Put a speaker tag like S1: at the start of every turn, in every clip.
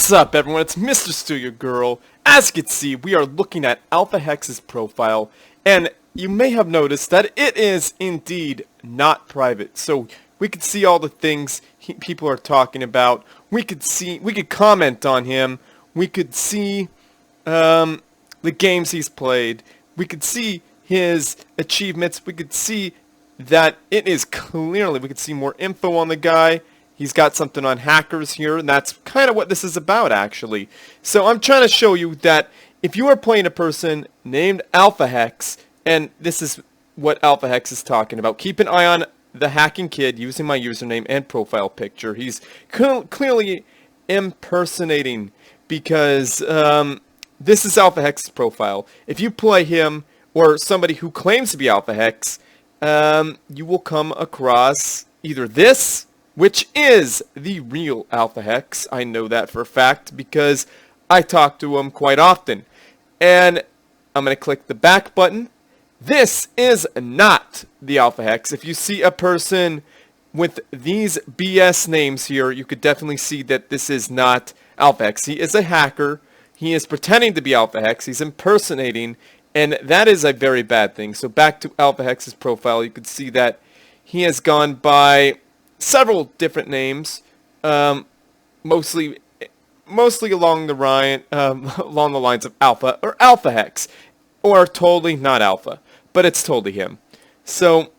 S1: What's up, everyone? It's Mr.StealUrGurl. As you can see, we are looking at Alphahex's profile, and you may have noticed that it is indeed not private. So we could see all the things people are talking about. We could comment on him. We could see the games he's played. We could see his achievements. We could see that it is clearly, we could see more info on the guy. He's got something on hackers here, and that's kind of what this is about, actually. So I'm trying to show you that if you are playing a person named Alphahex, and this is what Alphahex is talking about, keep an eye on the hacking kid using my username and profile picture. He's clearly impersonating, because this is Alphahex's profile. If you play him or somebody who claims to be Alphahex, you will come across either this, which is the real Alphahex. I know that for a fact because I talk to him quite often. And I'm going to click the back button. This is not the Alphahex. If you see a person with these BS names here, you could definitely see that this is not Alphahex. He is a hacker. He is pretending to be Alphahex. He's impersonating, and that is a very bad thing. So back to Alphahex's profile, you can see that he has gone by several different names, mostly along the lines of Alpha or Alphahex, or totally not Alpha, but it's totally him. So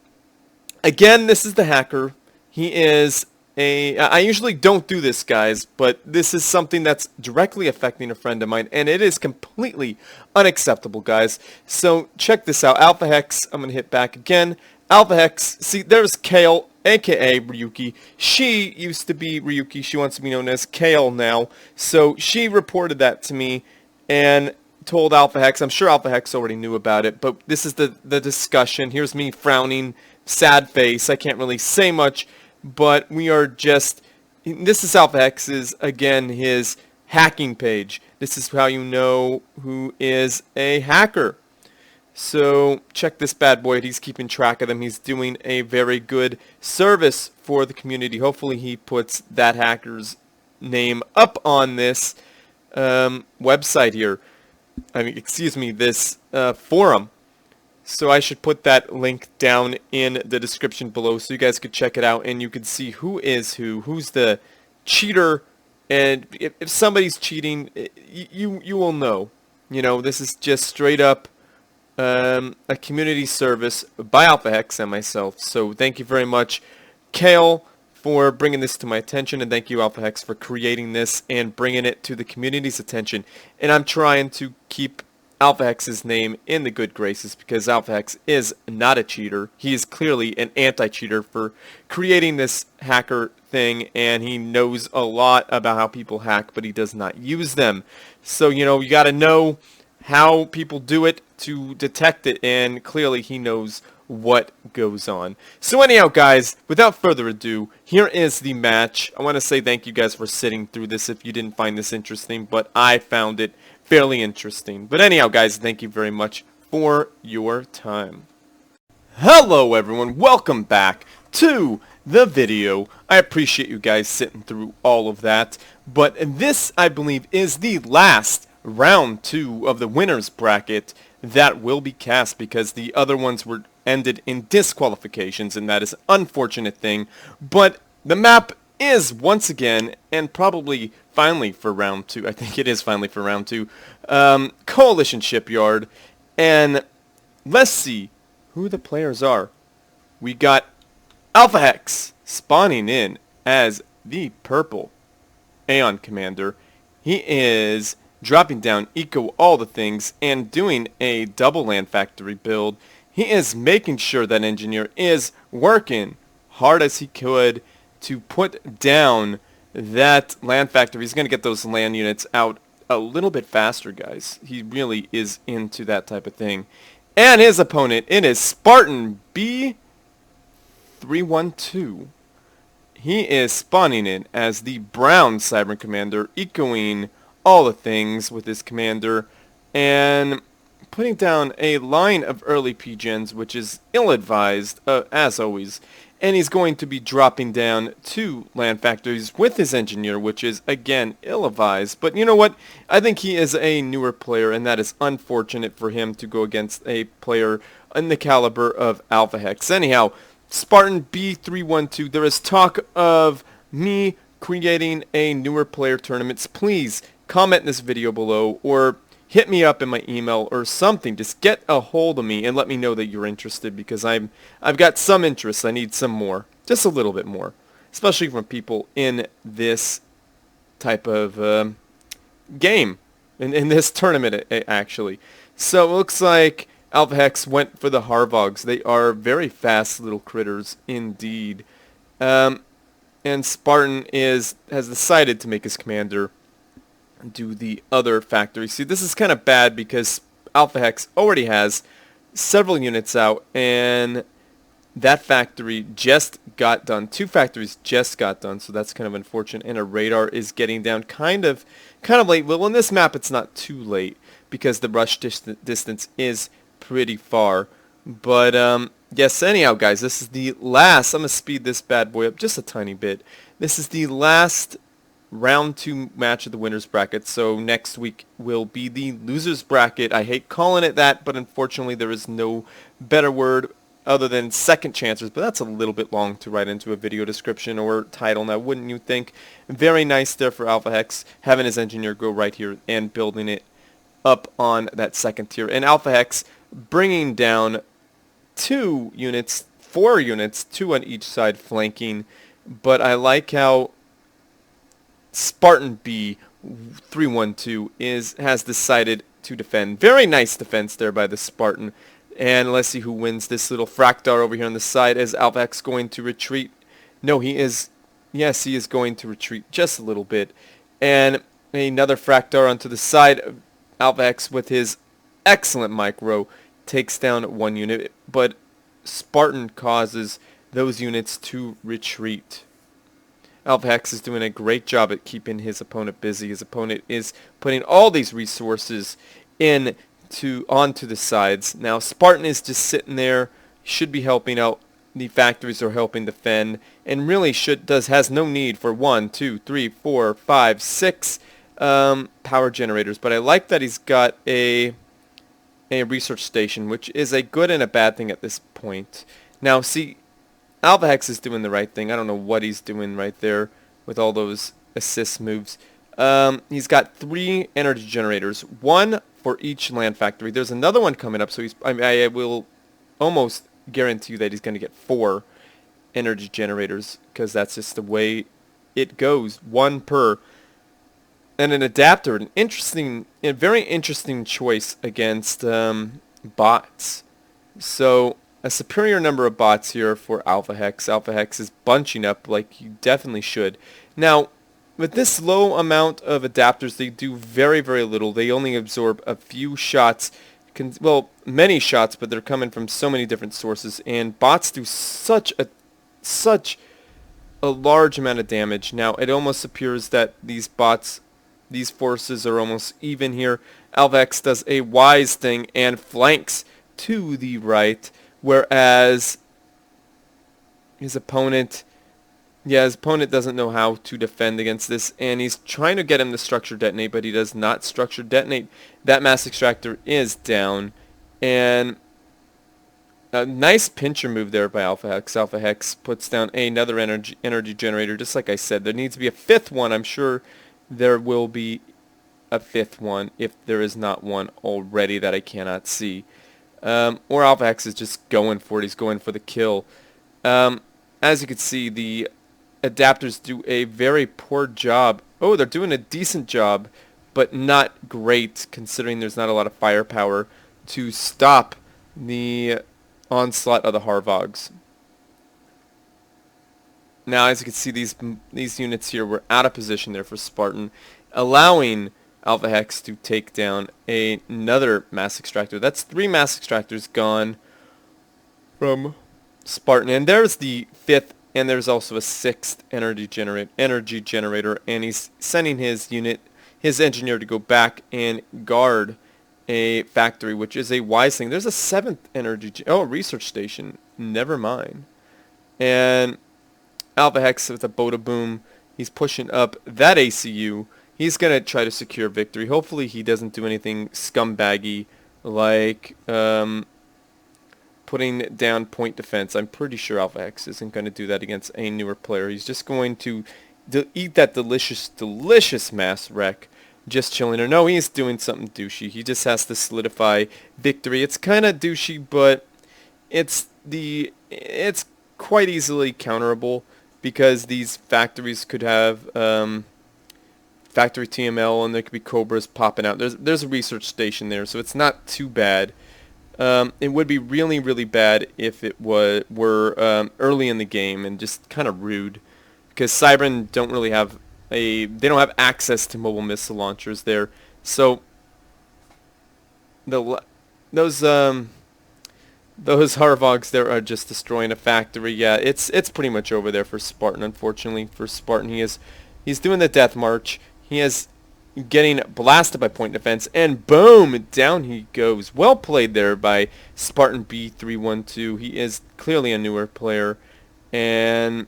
S1: again, this is the hacker. He is I usually don't do this, guys, but this is something that's directly affecting a friend of mine, and it is completely unacceptable, guys. So check this out. Alphahex, I'm gonna hit back again. Alphahex, see, there's Kale, aka Ryuki. She used to be Ryuki. She wants to be known as Kale now. So she reported that to me and told Alphahex. I'm sure Alphahex already knew about it, but this is the discussion. Here's me frowning, sad face. I can't really say much, but we are just... This is Alphahex's, again, his hacking page. This is how you know who is a hacker. So check this bad boy. He's keeping track of them. He's doing a very good service for the community. Hopefully he puts that hacker's name up on this website here. This forum. So I should put that link down in the description below so you guys could check it out and you could see who is who's the cheater, and if somebody's cheating, you will know. You know, this is just straight up a community service by Alphahex and myself. So thank you very much, Kale, for bringing this to my attention, and thank you, Alphahex, for creating this and bringing it to the community's attention. And I'm trying to keep Alphahex's name in the good graces because Alphahex is not a cheater. He is clearly an anti-cheater for creating this hacker thing, and he knows a lot about how people hack, but he does not use them. So, you know, you got to know how people do it to detect it, and clearly he knows what goes on. So anyhow, guys, without further ado, here is the match. I want to say thank you guys for sitting through this if you didn't find this interesting, but I found it fairly interesting. But anyhow, guys, thank you very much for your time. Hello, everyone. Welcome back to the video. I appreciate you guys sitting through all of that, but this, I believe, is the last round 2 of the winners bracket that will be cast, because the other ones were ended in disqualifications, and that is an unfortunate thing. But the map is once again, and probably finally for round 2, I think it is finally for round 2, Coalition Shipyard. And let's see who the players are. We got Alphahex spawning in as the purple Aeon Commander. He is dropping down eco all the things and doing a double land factory build. He is making sure that engineer is working hard as he could to put down that land factory. He's going to get those land units out a little bit faster, guys. He really is into that type of thing. And his opponent, it is Spartan B312. He is spawning in as the brown Cyber Commander, echoing all the things with his commander, and putting down a line of early P-gens, which is ill-advised, as always. and he's going to be dropping down 2 land factories with his engineer, which is, again, ill-advised. But you know what? I think he is a newer player, and that is unfortunate for him to go against a player in the caliber of Alphahex. Anyhow, Spartan B312, there is talk of me creating a newer player tournaments. Please comment in this video below, or hit me up in my email or something. Just get a hold of me and let me know that you're interested, because I've got some interest. I need some more, just a little bit more, especially from people in this type of game, in this tournament actually. So it looks like Alphahex went for the Harvogs. They are very fast little critters indeed. And Spartan has decided to make his commander do the other factory. See, this is kind of bad because Alphahex already has several units out, and that factory just got done. 2 factories just got done, so that's kind of unfortunate. And a radar is getting down kind of late. Well, on this map, it's not too late because the rush distance is pretty far. But yes, anyhow, guys, this is the last. I'm gonna speed this bad boy up just a tiny bit. This is the last round 2 match of the winners bracket, so next week will be the losers bracket. I hate calling it that, but unfortunately there is no better word other than second chancers, but that's a little bit long to write into a video description or title now, wouldn't you think? Very nice there for Alphahex, having his engineer go right here and building it up on that second tier, and Alphahex bringing down 4 units, 2 on each side flanking. But I like how Spartan B312 has decided to defend. Very nice defense there by the Spartan. And let's see who wins this little Fractar over here on the side. Is Alphahex going to retreat? No, he is. Yes, he is going to retreat just a little bit. And another Fractar onto the side. Alphahex with his excellent micro takes down 1 unit. But Spartan causes those units to retreat. Alphahex is doing a great job at keeping his opponent busy. His opponent is putting all these resources onto the sides. Now Spartan is just sitting there, should be helping out the factories or helping defend, and really has no need for 1, 2, 3, 4, 5, 6 power generators. But I like that he's got a research station, which is a good and a bad thing at this point. Now see, Alphahex is doing the right thing. I don't know what he's doing right there with all those assist moves. He's got 3 energy generators, 1 for each land factory. There's another one coming up, so I will almost guarantee you that he's going to get 4 energy generators, because that's just the way it goes, 1 per. And an adapter, a very interesting choice against bots. So a superior number of bots here for Alphahex. Alphahex is bunching up like you definitely should. Now, with this low amount of adapters, they do very, very little. They only absorb a few shots, well, many shots, but they're coming from so many different sources. And bots do such a large amount of damage. Now, it almost appears that these forces are almost even here. Alphahex does a wise thing and flanks to the right, whereas his opponent doesn't know how to defend against this, and he's trying to get him to structure detonate, but he does not structure detonate. That mass extractor is down, and a nice pincher move there by Alphahex. Alphahex puts down another energy generator. Just like I said, there needs to be a 5th one. I'm sure there will be a 5th one if there is not one already that I cannot see. Or Alphahex is just going for it. He's going for the kill. As you can see, the adapters do a very poor job. Oh, they're doing a decent job, but not great, considering there's not a lot of firepower to stop the onslaught of the Harvogs. Now, as you can see, these units here were out of position there for Spartan, allowing Alphahex to take down another mass extractor. That's 3 mass extractors gone from Spartan. And there's the 5th, and there's also a 6th energy generator, and he's sending his engineer to go back and guard a factory, which is a wise thing. There's a 7th research station. Never mind. And Alphahex with a Boda Boom. He's pushing up that ACU. He's going to try to secure victory. Hopefully he doesn't do anything scumbaggy like putting down point defense. I'm pretty sure Alphahex isn't going to do that against a newer player. He's just going to eat that delicious, delicious mass wreck. Just chilling. Or no, he's doing something douchey. He just has to solidify victory. It's kind of douchey, but it's quite easily counterable because these factories could have factory TML and there could be Cobras popping out. There's a research station there, so it's not too bad. It would be really, really bad if it were early in the game and just kind of rude, because Cybran don't really have they don't have access to mobile missile launchers there. So those Harvogs there are just destroying a factory. Yeah, it's pretty much over there for Spartan. Unfortunately for Spartan, he's doing the death march. He is getting blasted by point defense, and boom, down he goes. Well played there by Spartan B312. He is clearly a newer player. And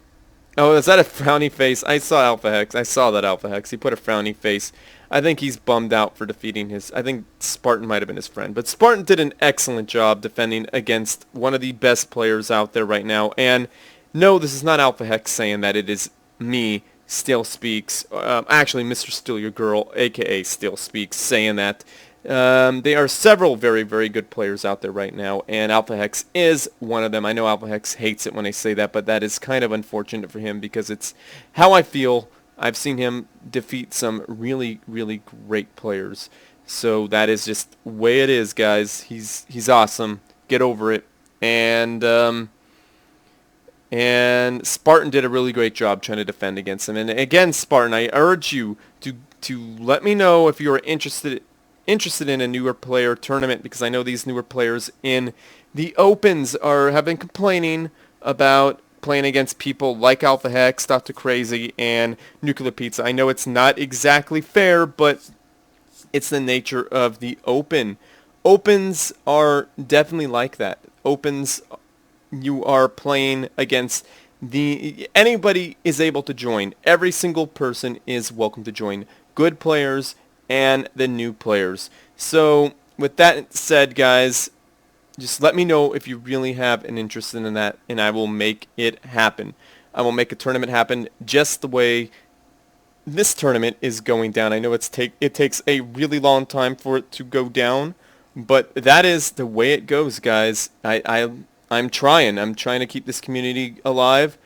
S1: oh, is that a frowny face? I saw Alphahex. I saw that Alphahex. He put a frowny face. I think he's bummed out for defeating I think Spartan might have been his friend. But Spartan did an excellent job defending against one of the best players out there right now. And no, this is not Alphahex saying that. It is me, StealSpeaks. Actually, Mr.StealUrGurl, a.k.a. StealSpeaks, saying that. There are several very, very good players out there right now, and Alphahex is one of them. I know Alphahex hates it when I say that, but that is kind of unfortunate for him because it's how I feel. I've seen him defeat some really, really great players. So that is just the way it is, guys. He's awesome. Get over it. And Spartan did a really great job trying to defend against him. And again, Spartan, I urge you to let me know if you are interested in a newer player tournament, because I know these newer players in the opens have been complaining about playing against people like Alphahex, Dr. Crazy, and Nuclear Pizza. I know it's not exactly fair, but it's the nature of the open. Opens are definitely like that. Opens, you are playing against anybody is able to join. Every single person is welcome to join. Good players and the new players. So with that said, guys, just let me know if you really have an interest in that, and I will make it happen. I will make a tournament happen just the way this tournament is going down. I know it takes a really long time for it to go down, but that is the way it goes, guys. I'm trying to keep this community alive,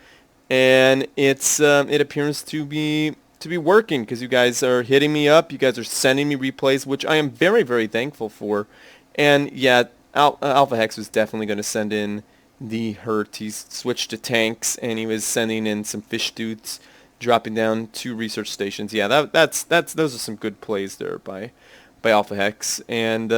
S1: and it appears to be working, because you guys are hitting me up, you guys are sending me replays, which I am very, very thankful for. And yeah, Alphahex was definitely going to send in the hurt. He's switched to tanks, and he was sending in some fish dudes, dropping down 2 research stations. Yeah, those are some good plays there by Alphahex. And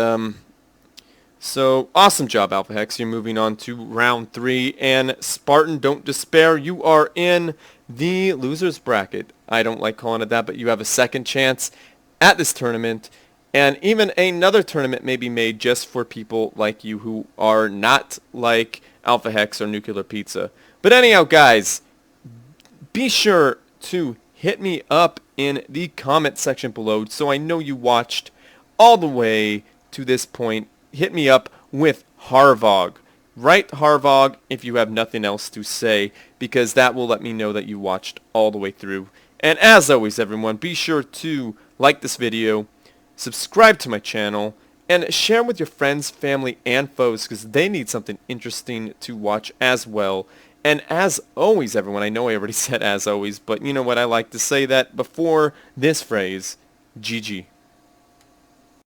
S1: so awesome job, Alphahex. You're moving on to round 3, and Spartan, don't despair. You are in the losers bracket. I don't like calling it that, but you have a second chance at this tournament, and even another tournament may be made just for people like you who are not like Alphahex or Nuclear Pizza. But anyhow, guys, be sure to hit me up in the comment section below so I know you watched all the way to this point. Hit me up with Harvog. Write Harvog if you have nothing else to say, because that will let me know that you watched all the way through. And as always, everyone, be sure to like this video, subscribe to my channel, and share with your friends, family, and foes, because they need something interesting to watch as well. And as always, everyone, I know I already said as always, but you know what, I like to say that before this phrase, GG.